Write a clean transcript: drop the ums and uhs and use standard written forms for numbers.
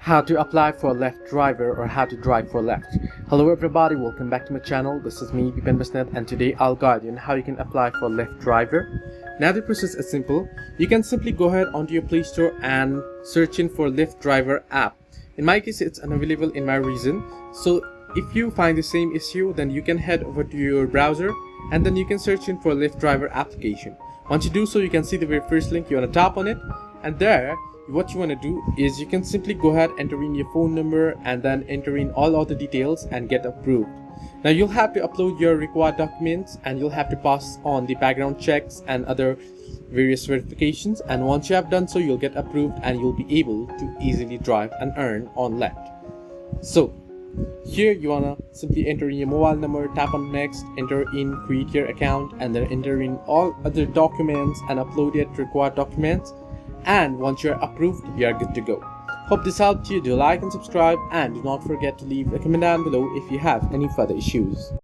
How to apply for a Lyft driver or how to drive for Lyft. Hello everybody, welcome back to my channel. This is me, Bipen Basnet, and today I'll guide you on how you can apply for a Lyft driver. Now the process is simple. You can simply go ahead onto your Play Store and search in for Lyft driver app. In my case, it's unavailable in my region. So if you find the same issue, then you can head over to your browser and then you can search in for Lyft driver application. Once you do so, you can see the very first link. You want to tap on it, and there what you want to do is you can simply go ahead, enter in your phone number, and then enter in all other details and get approved. Now you'll have to upload your required documents and you'll have to pass on the background checks and other various verifications, and once you have done so, you'll get approved and you'll be able to easily drive and earn on Lyft. So here you wanna simply enter in your mobile number, tap on next, enter in create your account, and then enter in all other documents and upload your required documents. And once you're approved, you are good to go. Hope this helped you. Do like and subscribe, and do not forget to leave a comment down below if you have any further issues.